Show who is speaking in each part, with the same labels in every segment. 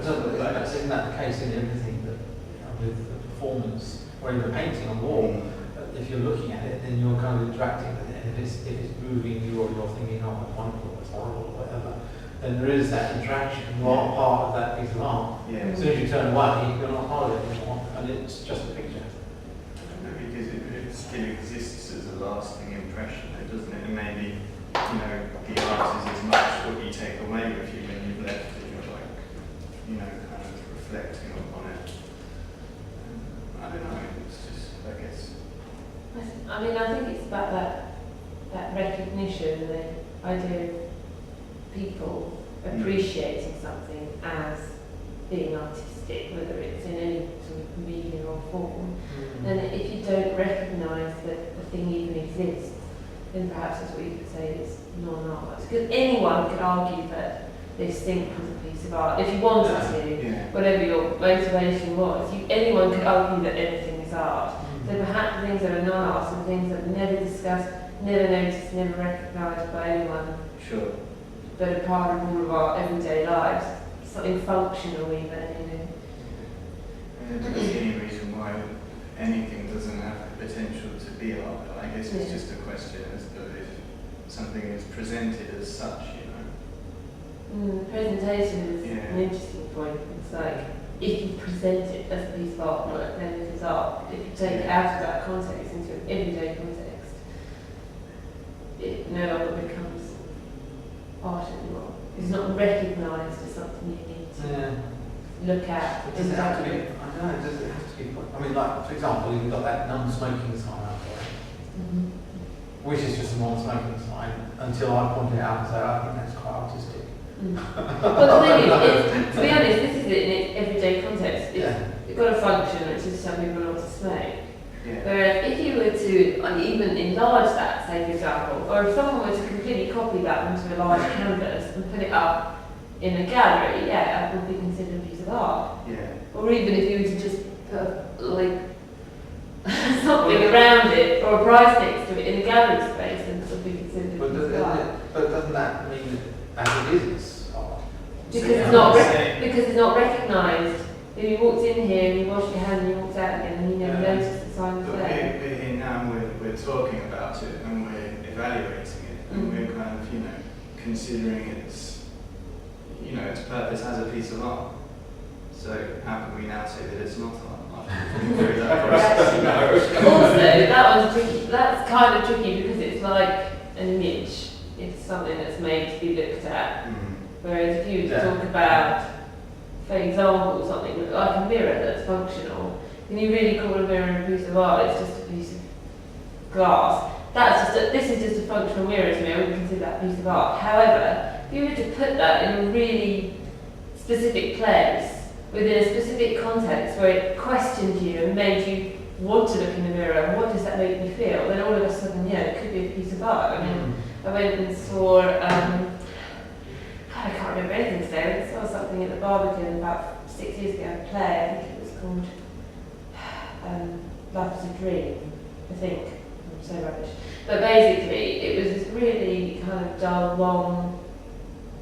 Speaker 1: isn't that the case in everything that, with the performance or even the painting on the wall? If you're looking at it, then you're kind of interacting with it, and if it's moving you or you're thinking, oh, it's wonderful, it's horrible, or whatever, then there is that interaction. You are part of that piece of art.
Speaker 2: Yeah.
Speaker 1: As soon as you turn away, you're not part of it anymore, and it's just a picture.
Speaker 2: Because it still exists as a lasting impression, doesn't it? And maybe, the art is as much what you take away with you when you've left it. You're like, kind of reflecting upon it. I don't know. It's just, I guess.
Speaker 3: I think it's about that recognition, the idea of people appreciating something as being artistic, whether it's in any sort of medium or form. And if you don't recognise that the thing even exists, then perhaps that's what you could say is non-art. Because anyone could argue that this thing was a piece of art, if you wanted to, whatever your motivation was. Anyone could argue that anything is art. So perhaps things that are non-art and things that are never discussed, never noticed, never recognised by anyone, but are part of all of our everyday lives, something functional even,
Speaker 2: And I don't see any reason why anything doesn't have the potential to be art, but I guess it's just a question as to if something is presented as such,
Speaker 3: Presentation is an interesting point. It's like, if you present it as a piece of artwork, then it is art. If you take it out of that context, into an everyday context, it no longer becomes art anymore. It's not recognised as something you need to look at.
Speaker 1: Does it have to be? I don't know. Does it have to be? I mean, like for example, you've got that non-smoking sign out there, which is just a non-smoking sign. Until I point it out and say, I think that's quite artistic.
Speaker 3: Well, the thing is, to be honest, this is it in its everyday context. It's got a function, which is to tell people not to smoke. Whereas if you were to even enlarge that, say for example, or if someone were to completely copy that onto a large canvas and put it up in a gallery, that would be considered a piece of art. Or even if you were to just put something around it or a prize next to it in a gallery space, then it would be considered a piece of art.
Speaker 1: But doesn't that mean that as it is art?
Speaker 3: Because it's not recognised. If you walked in here and you washed your hand and you walked out again and you never noticed the sign was
Speaker 2: But
Speaker 3: there.
Speaker 2: we're here now and we're talking about it and we're evaluating it and we're kind of, considering its purpose as a piece of art. So how can we now say that it's not art?
Speaker 3: Also, that one's tricky. That's kind of tricky because it's like an image. It's something that's made to be looked at. Whereas if you were to talk about, for example, something like a mirror that's functional, can you really call a mirror a piece of art? It's just a piece of glass. This is just a functional mirror to me. I wouldn't consider that a piece of art. However, if you were to put that in a really specific place, within a specific context where it questioned you and made you want to look in the mirror, and what does that make me feel? Then all of a sudden, it could be a piece of art. I mean, I went and saw, I can't remember anything today, I saw something at the Barbican about 6 years ago, a play, I think it was called Life is a Dream, I think. I'm so rubbish. But basically, it was this really kind of dull, long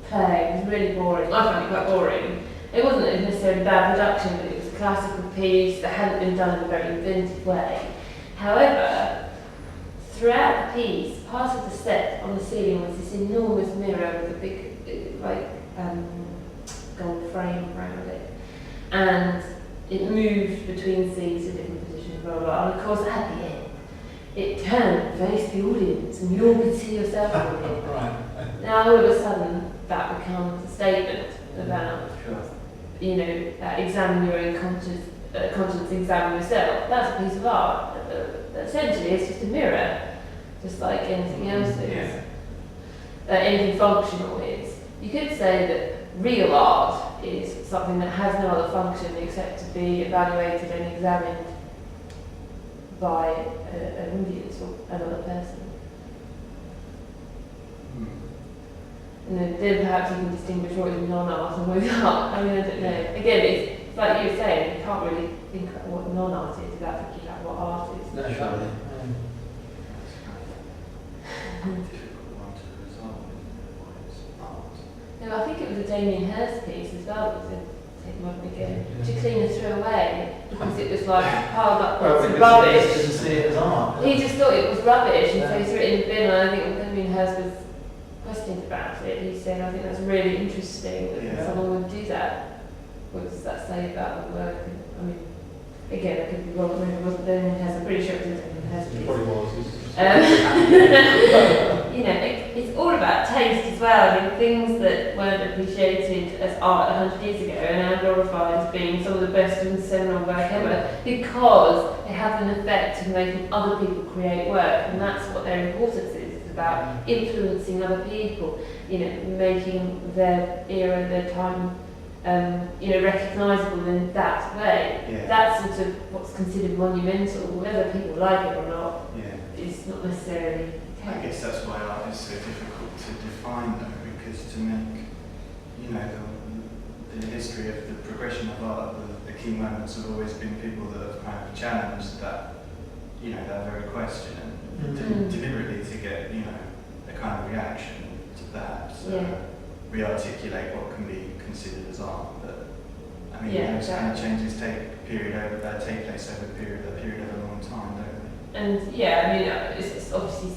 Speaker 3: play. It was really boring. I found it quite boring. It wasn't necessarily bad production, but it was a classical piece that hadn't been done in a very inventive way. However, throughout the piece, part of the set on the ceiling was this enormous mirror with a big, gold frame around it. And it moved between scenes to different positions, blah, blah, blah. And of course, at the end, it turned and faced the audience, and you all could see yourself in it. Now, all of a sudden, that becomes a statement about, examine your own conscience, examine yourself. That's a piece of art. Essentially, it's just a mirror, just like anything else is. Anything functional is. You could say that real art is something that has no other function except to be evaluated and examined by an audience or another person. And then perhaps you can distinguish what is non-art and what is art. I mean, I don't know. Again, it's like you were saying, you can't really think about what non-art is without thinking about what art is.
Speaker 1: No, surely.
Speaker 2: Difficult one to resolve, what is art?
Speaker 3: No, I think it was a Damien Hirst piece as well. It was a won't we go to clean and throw away because it was like piled up
Speaker 1: Well,
Speaker 3: lots of
Speaker 1: because he
Speaker 3: rubbish.
Speaker 1: just didn't see it as art.
Speaker 3: He just thought it was rubbish, and so
Speaker 1: Yeah.
Speaker 3: he threw it in the bin. And I think when Damien Hirst was questioned about it, he said, "I think that's really interesting that
Speaker 2: Yeah.
Speaker 3: someone would do that. What does that say about the work?" And, I mean, again, I could be wrong. Maybe it wasn't Damien Hirst. I'm pretty sure it was Damien Hirst.
Speaker 1: It probably was.
Speaker 3: You know, it's all about taste as well. I mean, things that weren't appreciated as art 100 years ago are now glorified as being some of the best and seminal work ever because they have an effect of making other people create work, and that's what their importance is. It's about influencing other people, you know, making their era, their time, you know, recognisable in that way.
Speaker 2: Yeah.
Speaker 3: That's sort of what's considered monumental, whether people like it or not.
Speaker 2: Yeah.
Speaker 3: It's not necessarily.
Speaker 2: I guess that's why art is so difficult to define though, because to make, you know, the history of the progression of art, the key moments have always been people that have kind of challenged that, you know, that very question and deliberately to get, you know, a kind of reaction to that. So
Speaker 3: Yeah.
Speaker 2: we articulate what can be considered as art, but I mean,
Speaker 3: Yeah,
Speaker 2: those kind of
Speaker 3: exactly.
Speaker 2: changes take place over a period of a long time, don't they?
Speaker 3: And yeah, I mean, it's obviously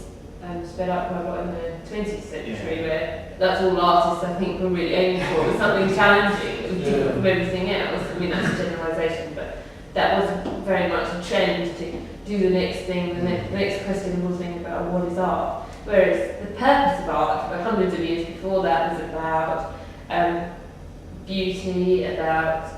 Speaker 3: sped up quite a lot in the 20th century, where that's all artists I think were really aiming for, was something challenging that was different from everything else. I mean, that's a generalisation, but that was very much a trend to do the next thing, the next question was thinking about what is art. Whereas the purpose of art, for hundreds of years before that, was about beauty, about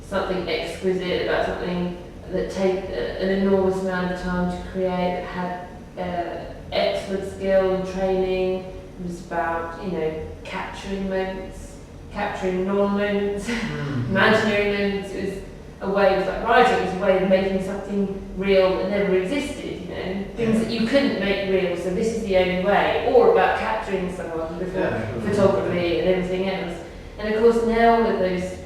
Speaker 3: something exquisite, about something that take an enormous amount of time to create, that had excellent skill and training. It was about, you know, capturing moments, capturing non-moments, imaginary moments. It was a way, it was like writing, it was a way of making something real that never existed, you know, things that you couldn't make real, so this is the only way, or about capturing someone with photography and everything else. And of course now with those,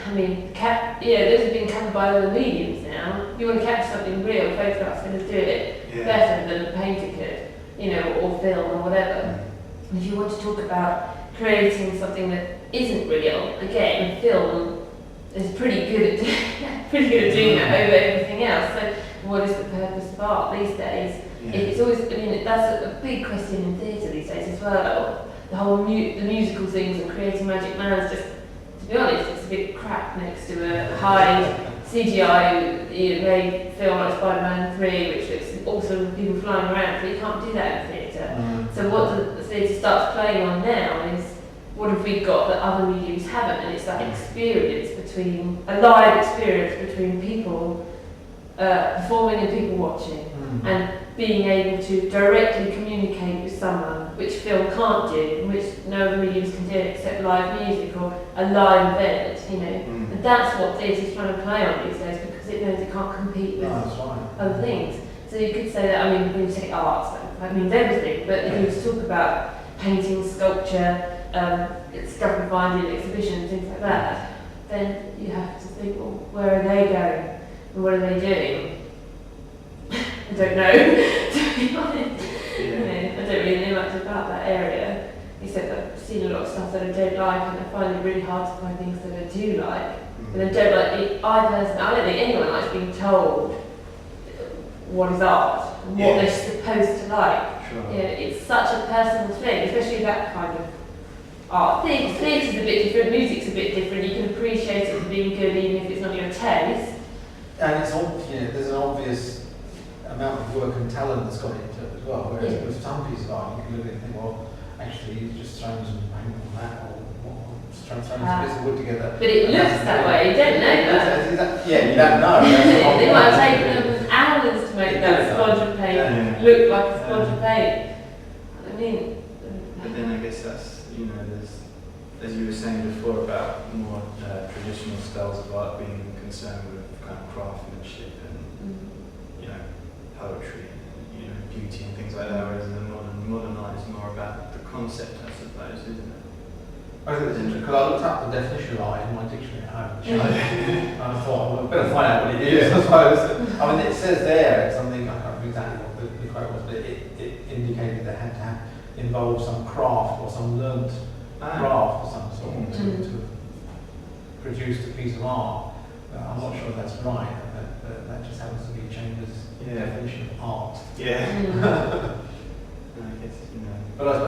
Speaker 3: I mean, those have been covered by other mediums now. You want to capture something real, photograph's going to do it better than a painter could, you know, or film or whatever. And if you want to talk about creating something that isn't real, again, film is pretty good at doing that over everything else. So what is the purpose of art these days? It's always, I mean, that's a big question in theatre these days as well. The whole the musical things and creating Magic Man is just, to be honest, it's a bit crap next to a high CGI made film like Spider-Man 3, which looks awesome with people flying around, but you can't do that in theatre. So what the theatre starts playing on now is, what have we got that other mediums haven't? And it's that experience between, a live experience between people performing and people watching, and being able to directly communicate with someone, which film can't do, and which no other mediums can do except live music or a live event, you know. And that's what theatre's trying to play on these days, because it knows it can't compete with other things. So you could say that, I mean, when you say art, that means everything, but if you were to talk about painting, sculpture, stuff we find in exhibitions, things like that, then you have to think, well, where are they going? And what are they doing? I don't know, to be honest. You know, I don't really know much about that area, except I've seen a lot of stuff that I don't like, and I find it really hard to find things that I do like. But I don't like it. I don't think anyone likes being told what is art and what they're supposed to like.
Speaker 2: Sure.
Speaker 3: You know, it's such a personal thing, especially that kind of art. Theatre's a bit different, music's a bit different. You can appreciate it for being good even if it's not your taste.
Speaker 1: And it's there's an obvious amount of work and talent that's gone into it as well. Whereas with some pieces of art, you can look at it and think, well, actually, you've just thrown some paint on that, or just thrown some bits of wood together.
Speaker 3: But it looks that way. You don't know that.
Speaker 1: Yeah, you don't know.
Speaker 3: They might have taken them hours to make that sponge of paint look like a sponge of paint. I mean.
Speaker 2: But then I guess that's, you know, there's, as you were saying before about more traditional styles of art being concerned with kind of craftsmanship and you know, poetry and, you know, beauty and things like that, whereas the modern art is more about the concept, I suppose, isn't it?
Speaker 1: I think it's interesting, because I looked up the definition of art in my dictionary at home, and I thought, well, I better find out what it is, I suppose. I mean, it says there, something, I can't remember exactly what the quote was, but it indicated that it had to involve some craft or some learnt craft or some sort to produced a piece of art. I'm not sure that's right, but that just happens to be Chambers' definition of art.
Speaker 2: Yeah.
Speaker 3: Mm.
Speaker 2: I guess, you know.
Speaker 1: But I